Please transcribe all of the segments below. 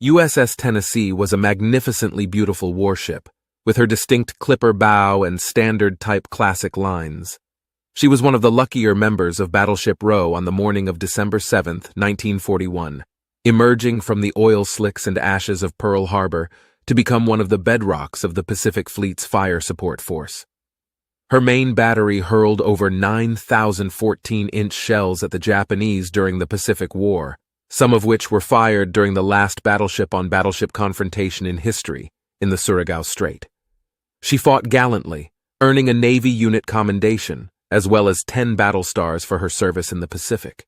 USS Tennessee was a magnificently beautiful warship, with her distinct clipper bow and standard-type classic lines. She was one of the luckier members of Battleship Row on the morning of December 7, 1941, emerging from the oil slicks and ashes of Pearl Harbor to become one of the bedrocks of the Pacific Fleet's fire support force. Her main battery hurled over 9,000 14-inch shells at the Japanese during the Pacific War, some of which were fired during the last battleship-on-battleship confrontation in history, in the Surigao Strait. She fought gallantly, earning a Navy Unit Commendation, as well as 10 battle stars for her service in the Pacific.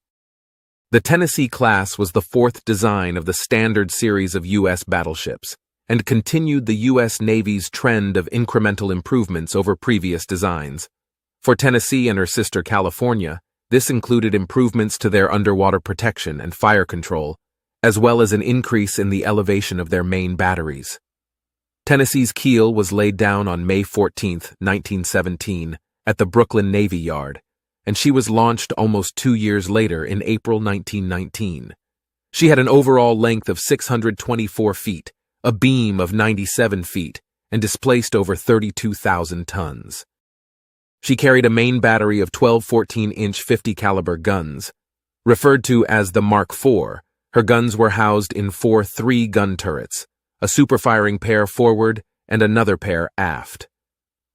The Tennessee class was the fourth design of the standard series of U.S. battleships, and continued the U.S. Navy's trend of incremental improvements over previous designs. For Tennessee and her sister California, this included improvements to their underwater protection and fire control, as well as an increase in the elevation of their main batteries. Tennessee's keel was laid down on May 14, 1917, at the Brooklyn Navy Yard, and she was launched almost 2 years later in April 1919. She had an overall length of 624 feet, a beam of 97 feet, and displaced over 32,000 tons. She carried a main battery of 12 14-inch 50-caliber guns. Referred to as the Mark IV, her guns were housed in 4 3-gun turrets, a super-firing pair forward and another pair aft.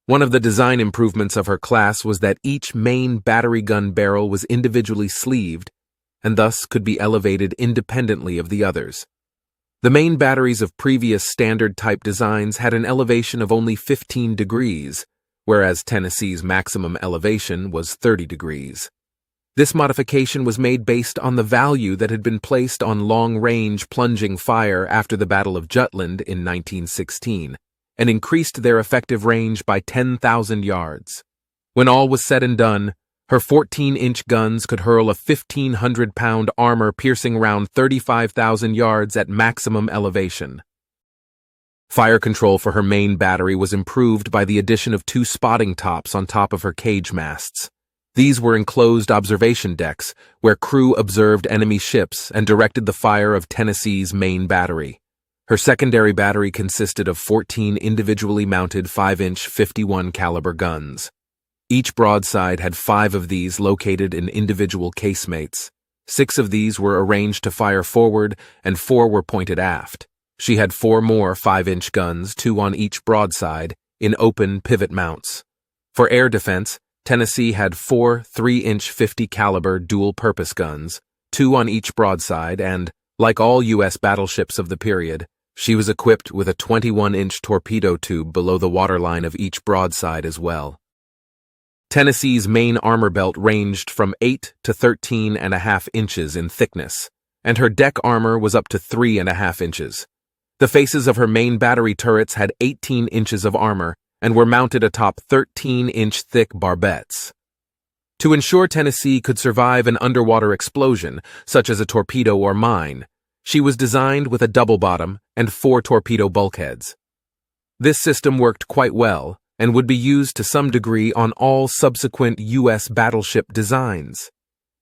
One of the design improvements of her class was that each main battery gun barrel was individually sleeved and thus could be elevated independently of the others. The main batteries of previous standard-type designs had an elevation of only 15 degrees, whereas Tennessee's maximum elevation was 30 degrees. This modification was made based on the value that had been placed on long-range plunging fire after the Battle of Jutland in 1916, and increased their effective range by 10,000 yards. When all was said and done, her 14-inch guns could hurl a 1,500-pound armor-piercing round 35,000 yards at maximum elevation. Fire control for her main battery was improved by the addition of 2 spotting tops on top of her cage masts. These were enclosed observation decks, where crew observed enemy ships and directed the fire of Tennessee's main battery. Her secondary battery consisted of 14 individually mounted 5-inch 51-caliber guns. Each broadside had 5 of these located in individual casemates. 6 of these were arranged to fire forward, and 4 were pointed aft. She had 4 more 5-inch guns, 2 on each broadside, in open pivot mounts. For air defense, Tennessee had 4 3-inch 50-caliber dual-purpose guns, 2 on each broadside, and, like all U.S. battleships of the period, she was equipped with a 21-inch torpedo tube below the waterline of each broadside as well. Tennessee's main armor belt ranged from 8 to 13.5 inches in thickness, and her deck armor was up to 3.5 inches. The faces of her main battery turrets had 18 inches of armor and were mounted atop 13-inch thick barbettes. To ensure Tennessee could survive an underwater explosion, such as a torpedo or mine, she was designed with a double bottom and 4 torpedo bulkheads. This system worked quite well, and would be used to some degree on all subsequent U.S. battleship designs.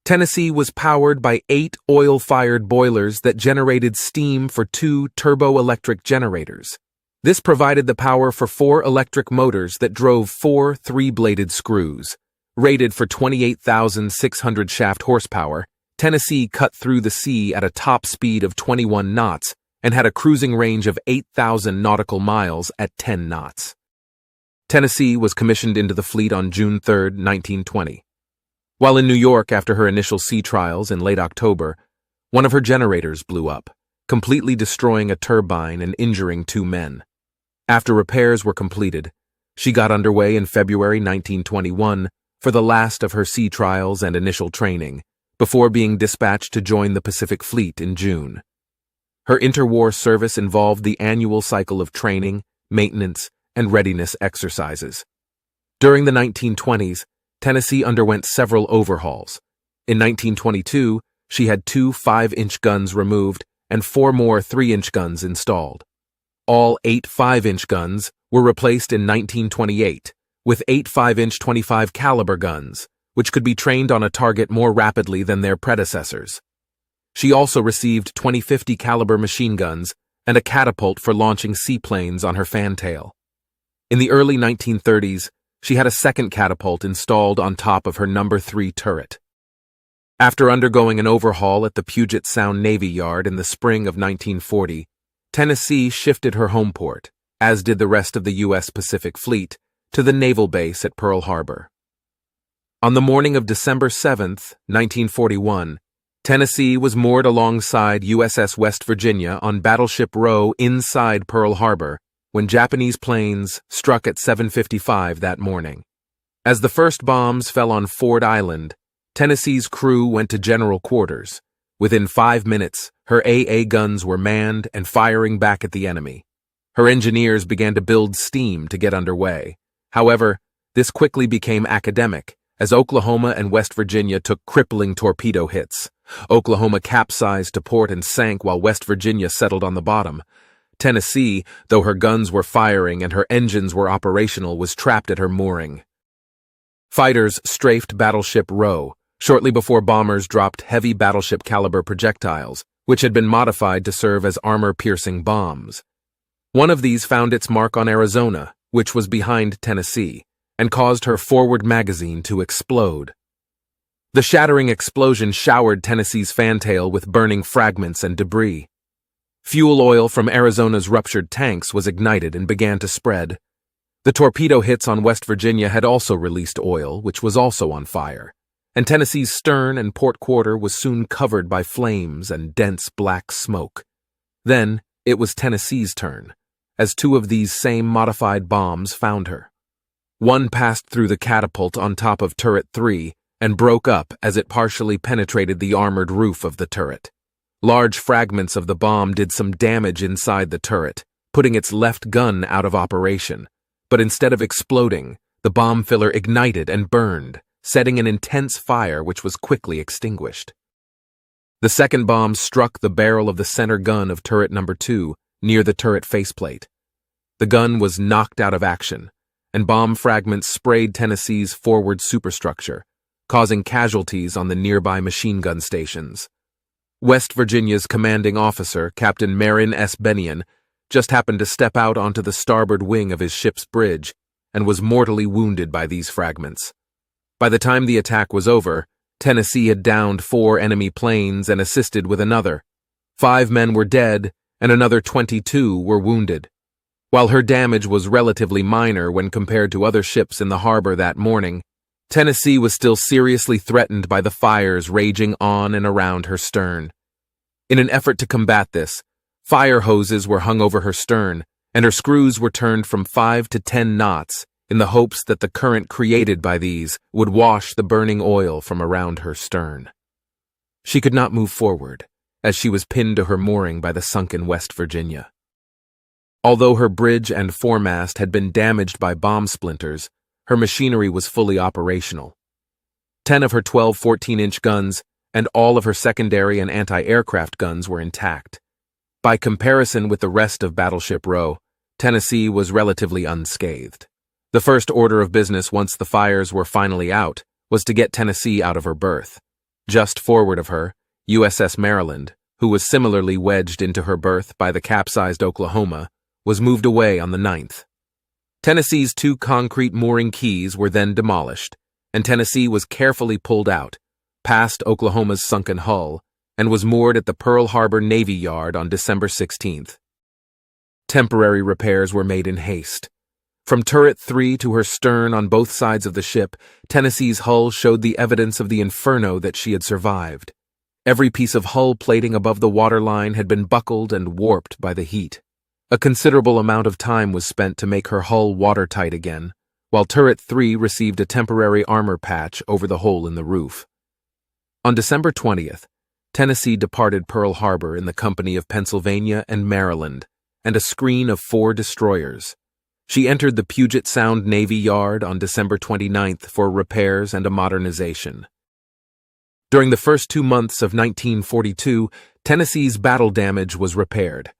Tennessee was powered by 8 oil-fired boilers that generated steam for 2 turboelectric generators. This provided the power for 4 electric motors that drove 4 3-bladed screws. Rated for 28,600 shaft horsepower, Tennessee cut through the sea at a top speed of 21 knots and had a cruising range of 8,000 nautical miles at 10 knots. Tennessee was commissioned into the fleet on June 3, 1920. While in New York after her initial sea trials in late October, one of her generators blew up, completely destroying a turbine and injuring 2 men. After repairs were completed, she got underway in February 1921 for the last of her sea trials and initial training, before being dispatched to join the Pacific Fleet in June. Her interwar service involved the annual cycle of training, maintenance, and readiness exercises. During the 1920s, Tennessee underwent several overhauls. In 1922, she had 2 5-inch guns removed and 4 more 3-inch guns installed. All 8 5-inch guns were replaced in 1928, with 8 5-inch 25-caliber guns, which could be trained on a target more rapidly than their predecessors. She also received 20 50-caliber machine guns and a catapult for launching seaplanes on her fantail. In the early 1930s, she had a second catapult installed on top of her No. 3 turret. After undergoing an overhaul at the Puget Sound Navy Yard in the spring of 1940, Tennessee shifted her home port, as did the rest of the U.S. Pacific Fleet, to the naval base at Pearl Harbor. On the morning of December 7, 1941, Tennessee was moored alongside USS West Virginia on Battleship Row inside Pearl Harbor when Japanese planes struck at 7:55 that morning. As the first bombs fell on Ford Island, Tennessee's crew went to general quarters. Within 5 minutes, her AA guns were manned and firing back at the enemy. Her engineers began to build steam to get underway. However, this quickly became academic, as Oklahoma and West Virginia took crippling torpedo hits. Oklahoma capsized to port and sank while West Virginia settled on the bottom. Tennessee, though her guns were firing and her engines were operational, was trapped at her mooring. Fighters strafed Battleship Row shortly before bombers dropped heavy battleship-caliber projectiles, which had been modified to serve as armor-piercing bombs. One of these found its mark on Arizona, which was behind Tennessee, and caused her forward magazine to explode. The shattering explosion showered Tennessee's fantail with burning fragments and debris. Fuel oil from Arizona's ruptured tanks was ignited and began to spread. The torpedo hits on West Virginia had also released oil, which was also on fire, and Tennessee's stern and port quarter was soon covered by flames and dense black smoke. Then it was Tennessee's turn, as two of these same modified bombs found her. One passed through the catapult on top of Turret 3 and broke up as it partially penetrated the armored roof of the turret. Large fragments of the bomb did some damage inside the turret, putting its left gun out of operation. But instead of exploding, the bomb filler ignited and burned, setting an intense fire which was quickly extinguished. The second bomb struck the barrel of the center gun of turret No. 2 near the turret faceplate. The gun was knocked out of action, and bomb fragments sprayed Tennessee's forward superstructure, causing casualties on the nearby machine gun stations. West Virginia's commanding officer, Captain Marin S. Bennion, just happened to step out onto the starboard wing of his ship's bridge and was mortally wounded by these fragments. By the time the attack was over, Tennessee had downed 4 enemy planes and assisted with another. 5 men were dead and another 22 were wounded. While her damage was relatively minor when compared to other ships in the harbor that morning, Tennessee was still seriously threatened by the fires raging on and around her stern. In an effort to combat this, fire hoses were hung over her stern, and her screws were turned from 5 to 10 knots in the hopes that the current created by these would wash the burning oil from around her stern. She could not move forward, as she was pinned to her mooring by the sunken West Virginia. Although her bridge and foremast had been damaged by bomb splinters, her machinery was fully operational. 10 of her 12 14-inch guns and all of her secondary and anti-aircraft guns were intact. By comparison with the rest of Battleship Row, Tennessee was relatively unscathed. The first order of business once the fires were finally out was to get Tennessee out of her berth. Just forward of her, USS Maryland, who was similarly wedged into her berth by the capsized Oklahoma, was moved away on the 9th. Tennessee's 2 concrete mooring keys were then demolished, and Tennessee was carefully pulled out, past Oklahoma's sunken hull, and was moored at the Pearl Harbor Navy Yard on December 16th. Temporary repairs were made in haste. From turret 3 to her stern on both sides of the ship, Tennessee's hull showed the evidence of the inferno that she had survived. Every piece of hull plating above the waterline had been buckled and warped by the heat. A considerable amount of time was spent to make her hull watertight again, while Turret 3 received a temporary armor patch over the hole in the roof. On December 20th, Tennessee departed Pearl Harbor in the company of Pennsylvania and Maryland, and a screen of 4 destroyers. She entered the Puget Sound Navy Yard on December 29th for repairs and a modernization. During the first 2 months of 1942, Tennessee's battle damage was repaired.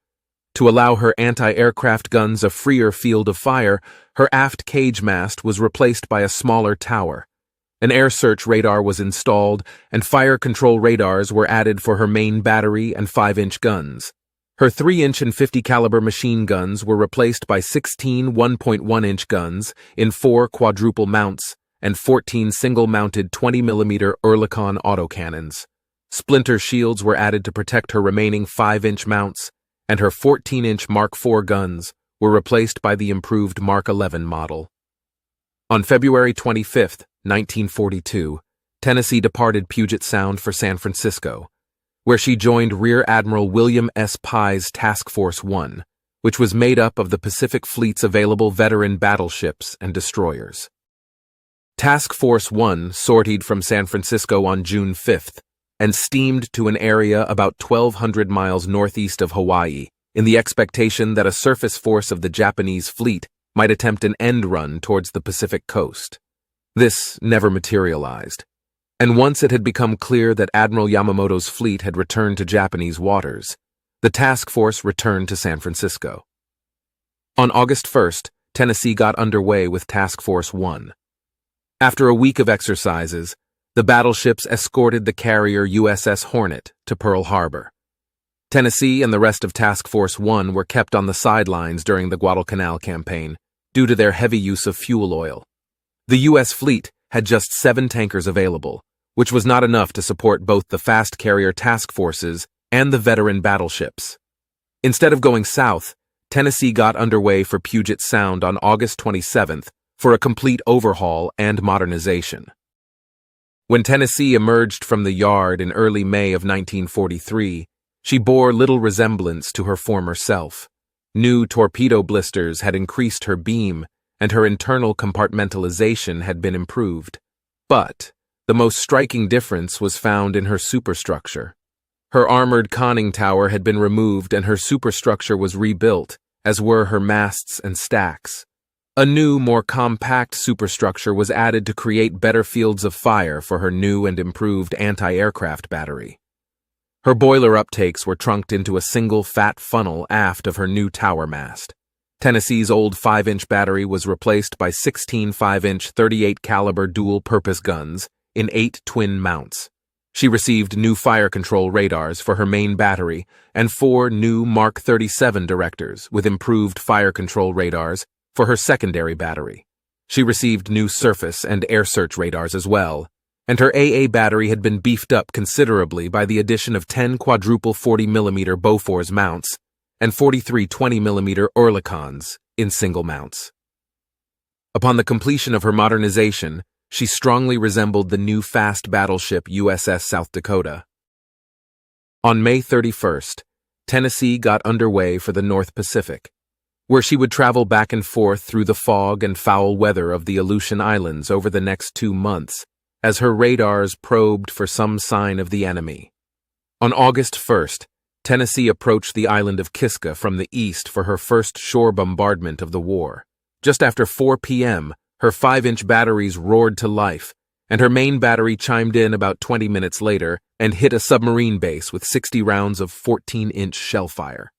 To allow her anti-aircraft guns a freer field of fire, her aft cage mast was replaced by a smaller tower. An air search radar was installed, and fire control radars were added for her main battery and 5-inch guns. Her 3-inch and 50 caliber machine guns were replaced by 16 1.1-inch guns in 4 quadruple mounts and 14 single-mounted 20mm Oerlikon autocannons. Splinter shields were added to protect her remaining 5-inch mounts, and her 14-inch Mark IV guns were replaced by the improved Mark XI model. On February 25, 1942, Tennessee departed Puget Sound for San Francisco, where she joined Rear Admiral William S. Pye's Task Force I, which was made up of the Pacific Fleet's available veteran battleships and destroyers. Task Force I sortied from San Francisco on June 5th and steamed to an area about 1,200 miles northeast of Hawaii in the expectation that a surface force of the Japanese fleet might attempt an end run towards the Pacific coast. This never materialized, and once it had become clear that Admiral Yamamoto's fleet had returned to Japanese waters, the task force returned to San Francisco. On August 1st, Tennessee got underway with Task Force I. After a week of exercises, the battleships escorted the carrier USS Hornet to Pearl Harbor. Tennessee and the rest of Task Force I were kept on the sidelines during the Guadalcanal campaign due to their heavy use of fuel oil. The U.S. fleet had just 7 tankers available, which was not enough to support both the fast carrier task forces and the veteran battleships. Instead of going south, Tennessee got underway for Puget Sound on August 27th for a complete overhaul and modernization. When Tennessee emerged from the yard in early May of 1943, she bore little resemblance to her former self. New torpedo blisters had increased her beam, and her internal compartmentalization had been improved. But the most striking difference was found in her superstructure. Her armored conning tower had been removed and her superstructure was rebuilt, as were her masts and stacks. A new, more compact superstructure was added to create better fields of fire for her new and improved anti-aircraft battery. Her boiler uptakes were trunked into a single fat funnel aft of her new tower mast. Tennessee's old 5-inch battery was replaced by 16 5-inch 38 caliber dual-purpose guns in 8 twin mounts. She received new fire control radars for her main battery and 4 new Mark 37 directors with improved fire control radars for her secondary battery. She received new surface and air search radars as well, and her AA battery had been beefed up considerably by the addition of 10 quadruple 40mm Bofors mounts and 43 20mm Oerlikons in single mounts. Upon the completion of her modernization, she strongly resembled the new fast battleship USS South Dakota. On May 31st, Tennessee got underway for the North Pacific, where she would travel back and forth through the fog and foul weather of the Aleutian Islands over the next 2 months, as her radars probed for some sign of the enemy. On August 1st, Tennessee approached the island of Kiska from the east for her first shore bombardment of the war. Just after 4 p.m., her 5-inch batteries roared to life, and her main battery chimed in about 20 minutes later and hit a submarine base with 60 rounds of 14-inch shell fire.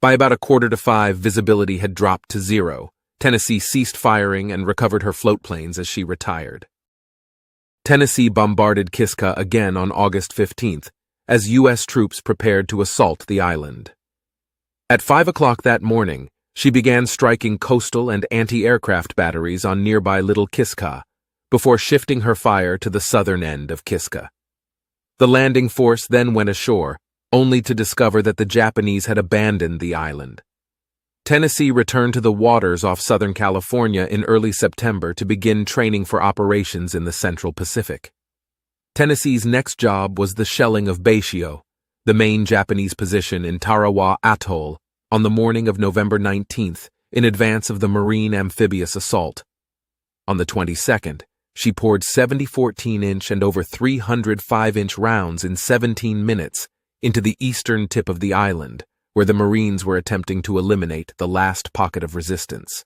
By about 4:45, visibility had dropped to 0. Tennessee ceased firing and recovered her float planes as she retired. Tennessee bombarded Kiska again on August 15th, as U.S. troops prepared to assault the island. At 5 o'clock that morning, she began striking coastal and anti-aircraft batteries on nearby Little Kiska, before shifting her fire to the southern end of Kiska. The landing force then went ashore, only to discover that the Japanese had abandoned the island. Tennessee returned to the waters off Southern California in early September to begin training for operations in the Central Pacific. Tennessee's next job was the shelling of Baishio, the main Japanese position in Tarawa Atoll, on the morning of November 19th, in advance of the Marine amphibious assault. On the 22nd, she poured 70 14-inch and over 300 5-inch rounds in 17 minutes into the eastern tip of the island, where the Marines were attempting to eliminate the last pocket of resistance.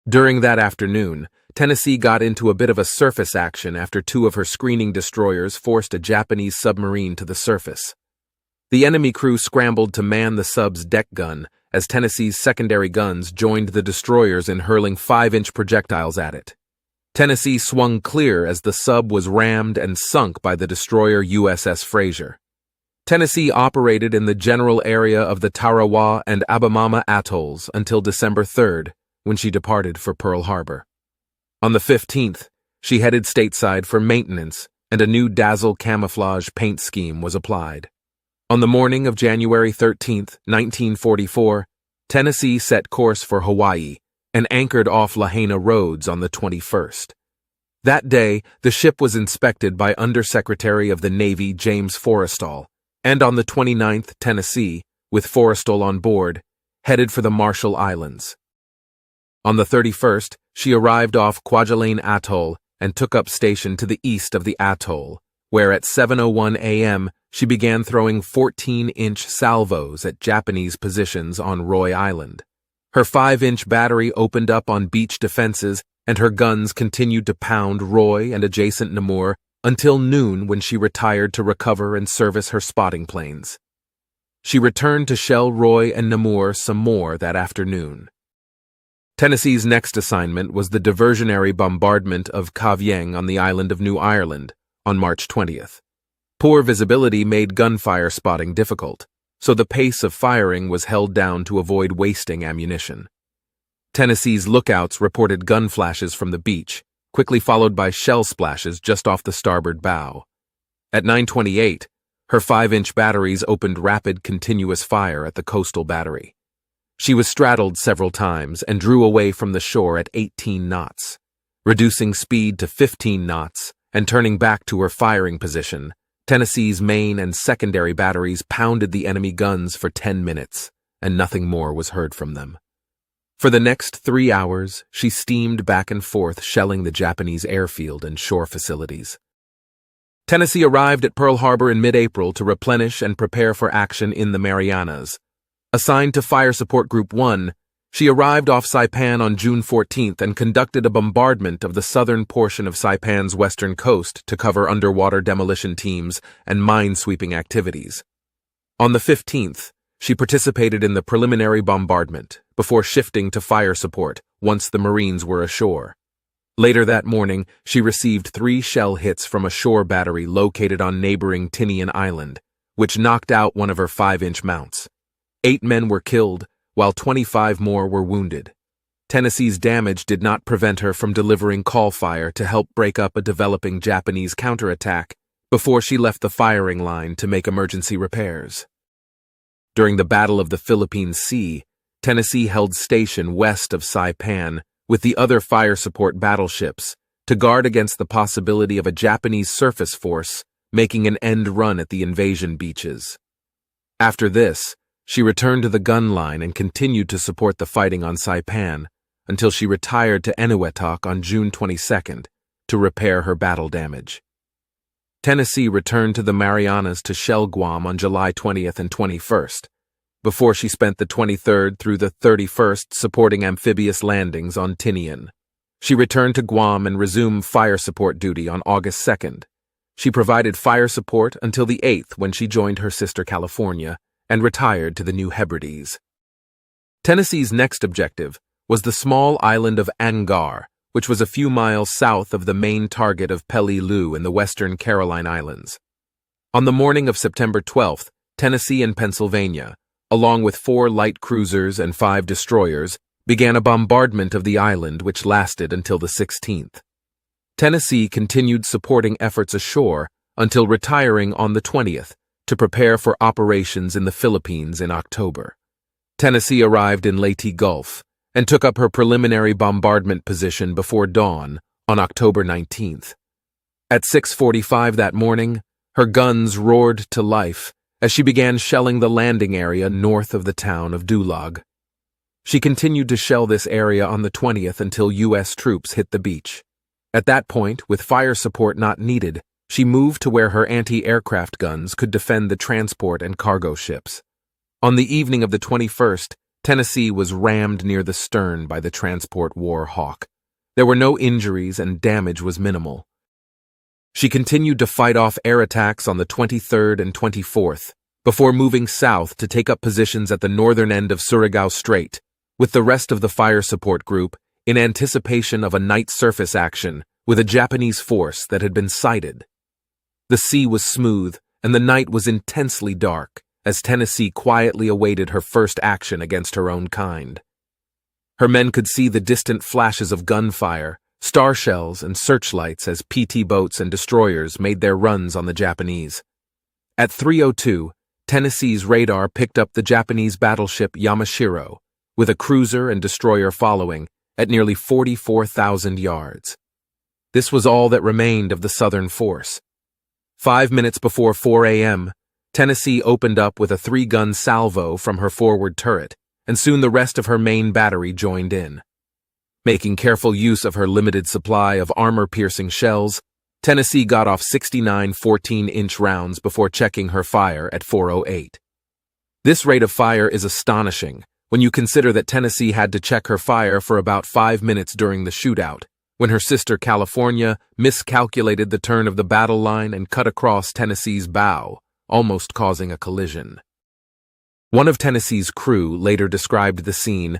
During that afternoon, Tennessee got into a bit of a surface action after 2 of her screening destroyers forced a Japanese submarine to the surface. The enemy crew scrambled to man the sub's deck gun as Tennessee's secondary guns joined the destroyers in hurling 5-inch projectiles at it. Tennessee swung clear as the sub was rammed and sunk by the destroyer USS Fraser. Tennessee operated in the general area of the Tarawa and Abamama atolls until December 3rd, when she departed for Pearl Harbor. On the 15th, she headed stateside for maintenance, and a new dazzle camouflage paint scheme was applied. On the morning of January 13, 1944, Tennessee set course for Hawaii and anchored off Lahaina Roads on the 21st. That day, the ship was inspected by Undersecretary of the Navy James Forrestal, and on the 29th, Tennessee, with Forrestal on board, headed for the Marshall Islands. On the 31st, she arrived off Kwajalein Atoll and took up station to the east of the atoll, where at 7:01 a.m. she began throwing 14-inch salvos at Japanese positions on Roy Island. Her 5-inch battery opened up on beach defenses, and her guns continued to pound Roy and adjacent Namur until noon, when she retired to recover and service her spotting planes. She returned to shell Roy and Namur some more that afternoon. Tennessee's next assignment was the diversionary bombardment of Kavieng on the island of New Ireland on March 20th. Poor visibility made gunfire spotting difficult, so the pace of firing was held down to avoid wasting ammunition. Tennessee's lookouts reported gun flashes from the beach, quickly followed by shell splashes just off the starboard bow. At 9:28, her 5-inch batteries opened rapid continuous fire at the coastal battery. She was straddled several times and drew away from the shore at 18 knots. Reducing speed to 15 knots and turning back to her firing position, Tennessee's main and secondary batteries pounded the enemy guns for 10 minutes, and nothing more was heard from them. For the next 3 hours, she steamed back and forth, shelling the Japanese airfield and shore facilities. Tennessee arrived at Pearl Harbor in mid-April to replenish and prepare for action in the Marianas. Assigned to Fire Support Group 1, she arrived off Saipan on June 14th and conducted a bombardment of the southern portion of Saipan's western coast to cover underwater demolition teams and mine-sweeping activities. On the 15th, she participated in the preliminary bombardment before shifting to fire support once the Marines were ashore. Later that morning, she received 3 shell hits from a shore battery located on neighboring Tinian Island, which knocked out one of her 5-inch mounts. 8 men were killed, while 25 more were wounded. Tennessee's damage did not prevent her from delivering call fire to help break up a developing Japanese counterattack before she left the firing line to make emergency repairs. During the Battle of the Philippine Sea, Tennessee held station west of Saipan with the other fire support battleships to guard against the possibility of a Japanese surface force making an end run at the invasion beaches. After this, she returned to the gun line and continued to support the fighting on Saipan until she retired to Eniwetok on June 22nd to repair her battle damage. Tennessee returned to the Marianas to shell Guam on July 20th and 21st, before she spent the 23rd through the 31st supporting amphibious landings on Tinian. She returned to Guam and resumed fire support duty on August 2nd. She provided fire support until the 8th, when she joined her sister California and retired to the New Hebrides. Tennessee's next objective was the small island of Angar, which was a few miles south of the main target of Peleliu in the western Caroline Islands. On the morning of September 12th, Tennessee and Pennsylvania, along with 4 light cruisers and 5 destroyers, began a bombardment of the island which lasted until the 16th. Tennessee continued supporting efforts ashore until retiring on the 20th to prepare for operations in the Philippines in October. Tennessee arrived in Leyte Gulf and took up her preliminary bombardment position before dawn on October 19th. At 6:45 that morning, her guns roared to life as she began shelling the landing area north of the town of Dulag. She continued to shell this area on the 20th until U.S. troops hit the beach. At that point, with fire support not needed, she moved to where her anti-aircraft guns could defend the transport and cargo ships. On the evening of the 21st, Tennessee was rammed near the stern by the transport War Hawk. There were no injuries and damage was minimal. She continued to fight off air attacks on the 23rd and 24th, before moving south to take up positions at the northern end of Surigao Strait, with the rest of the fire support group in anticipation of a night surface action with a Japanese force that had been sighted. The sea was smooth, and the night was intensely dark as Tennessee quietly awaited her first action against her own kind. Her men could see the distant flashes of gunfire, star shells, and searchlights as PT boats and destroyers made their runs on the Japanese. At 3:02, Tennessee's radar picked up the Japanese battleship Yamashiro, with a cruiser and destroyer following, at nearly 44,000 yards. This was all that remained of the Southern force. 5 minutes before 4 a.m., Tennessee opened up with a 3-gun salvo from her forward turret, and soon the rest of her main battery joined in. Making careful use of her limited supply of armor-piercing shells, Tennessee got off 69 14-inch rounds before checking her fire at 4:08. This rate of fire is astonishing when you consider that Tennessee had to check her fire for about 5 minutes during the shootout, when her sister California miscalculated the turn of the battle line and cut across Tennessee's bow, almost causing a collision. One of Tennessee's crew later described the scene.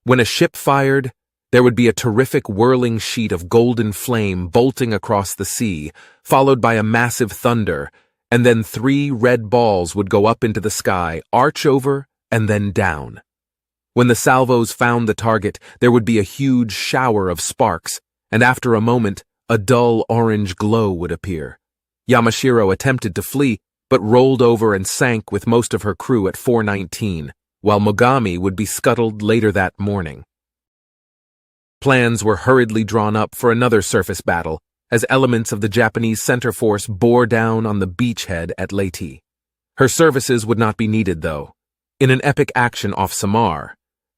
When a ship fired, there would be a terrific whirling sheet of golden flame bolting across the sea, followed by a massive thunder, and then 3 red balls would go up into the sky, arch over, and then down. When the salvos found the target, there would be a huge shower of sparks, and after a moment, a dull orange glow would appear. Yamashiro attempted to flee, but rolled over and sank with most of her crew at 4:19, while Mogami would be scuttled later that morning. Plans were hurriedly drawn up for another surface battle, as elements of the Japanese center force bore down on the beachhead at Leyte. Her services would not be needed, though. In an epic action off Samar,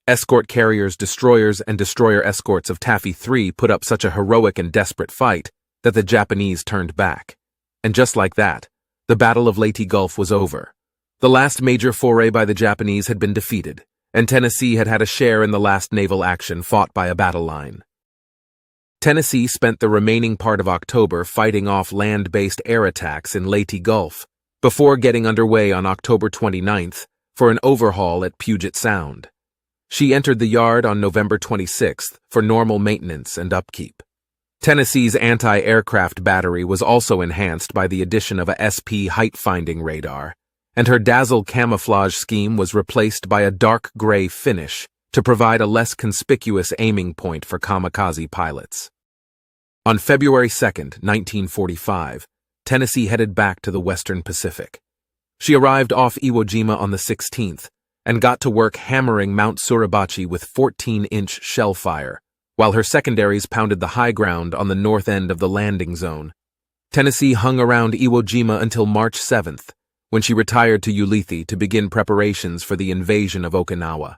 escort carriers, destroyers, and destroyer escorts of Taffy 3 put up such a heroic and desperate fight that the Japanese turned back. And just like that, the Battle of Leyte Gulf was over. The last major foray by the Japanese had been defeated, and Tennessee had had a share in the last naval action fought by a battle line. Tennessee spent the remaining part of October fighting off land-based air attacks in Leyte Gulf, before getting underway on October 29th for an overhaul at Puget Sound. She entered the yard on November 26th for normal maintenance and upkeep. Tennessee's anti-aircraft battery was also enhanced by the addition of a SP height-finding radar, and her dazzle camouflage scheme was replaced by a dark gray finish to provide a less conspicuous aiming point for kamikaze pilots. On February 2, 1945, Tennessee headed back to the Western Pacific. She arrived off Iwo Jima on the 16th and got to work hammering Mount Suribachi with 14-inch shell fire, while her secondaries pounded the high ground on the north end of the landing zone. Tennessee hung around Iwo Jima until March 7th, when she retired to Ulithi to begin preparations for the invasion of Okinawa.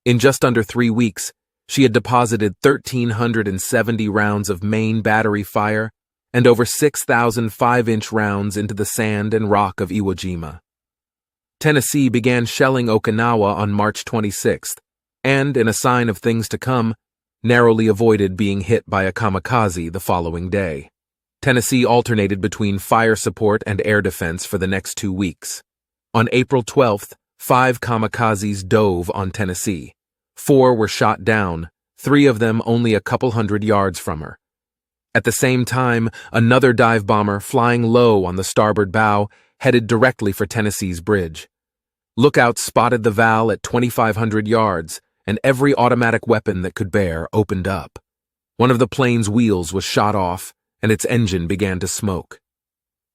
In just under 3 weeks, she had deposited 1,370 rounds of main battery fire and over 6,000 5-inch rounds into the sand and rock of Iwo Jima. Tennessee began shelling Okinawa on March 26th, and, in a sign of things to come, narrowly avoided being hit by a kamikaze the following day. Tennessee alternated between fire support and air defense for the next 2 weeks. On April 12th, 5 kamikazes dove on Tennessee. 4 were shot down, 3 of them only a couple hundred yards from her. At the same time, another dive bomber, flying low on the starboard bow, headed directly for Tennessee's bridge. Lookouts spotted the Val at 2,500 yards, and every automatic weapon that could bear opened up. One of the plane's wheels was shot off, and its engine began to smoke.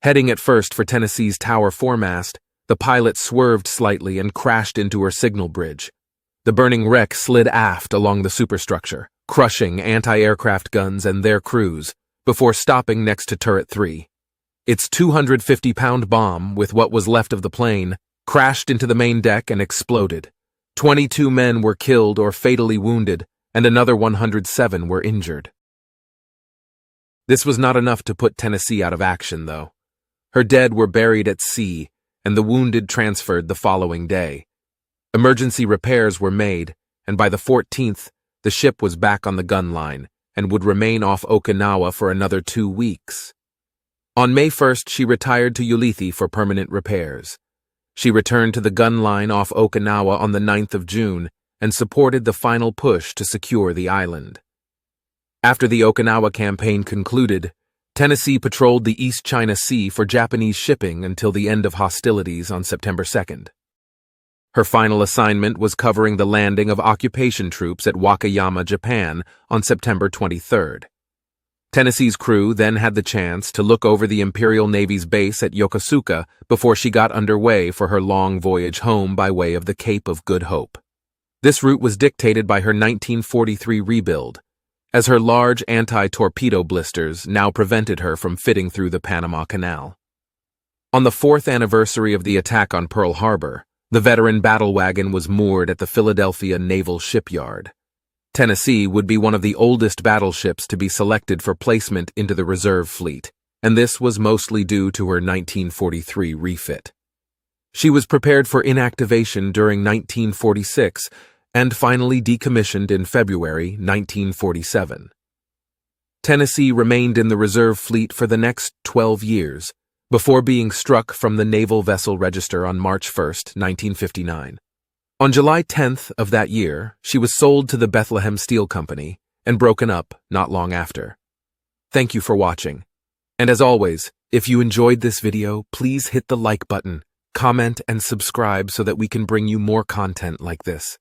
Heading at first for Tennessee's tower foremast, the pilot swerved slightly and crashed into her signal bridge. The burning wreck slid aft along the superstructure, crushing anti-aircraft guns and their crews, before stopping next to Turret 3. Its 250-pound bomb, with what was left of the plane, crashed into the main deck and exploded. 22 men were killed or fatally wounded, and another 107 were injured. This was not enough to put Tennessee out of action, though. Her dead were buried at sea, and the wounded transferred the following day. Emergency repairs were made, and by the 14th, the ship was back on the gun line and would remain off Okinawa for another 2 weeks. On May 1st, she retired to Ulithi for permanent repairs. She returned to the gun line off Okinawa on the 9th of June and supported the final push to secure the island. After the Okinawa campaign concluded, Tennessee patrolled the East China Sea for Japanese shipping until the end of hostilities on September 2nd. Her final assignment was covering the landing of occupation troops at Wakayama, Japan, on September 23rd. Tennessee's crew then had the chance to look over the Imperial Navy's base at Yokosuka before she got underway for her long voyage home by way of the Cape of Good Hope. This route was dictated by her 1943 rebuild, as her large anti-torpedo blisters now prevented her from fitting through the Panama Canal. On the 4th anniversary of the attack on Pearl Harbor, the veteran battle wagon was moored at the Philadelphia Naval Shipyard. Tennessee would be one of the oldest battleships to be selected for placement into the reserve fleet, and this was mostly due to her 1943 refit. She was prepared for inactivation during 1946 and finally decommissioned in February 1947. Tennessee remained in the reserve fleet for the next 12 years, before being struck from the Naval Vessel Register on March 1, 1959. On July 10th of that year, she was sold to the Bethlehem Steel Company and broken up not long after. Thank you for watching. And as always, if you enjoyed this video, please hit the like button, comment, and subscribe so that we can bring you more content like this.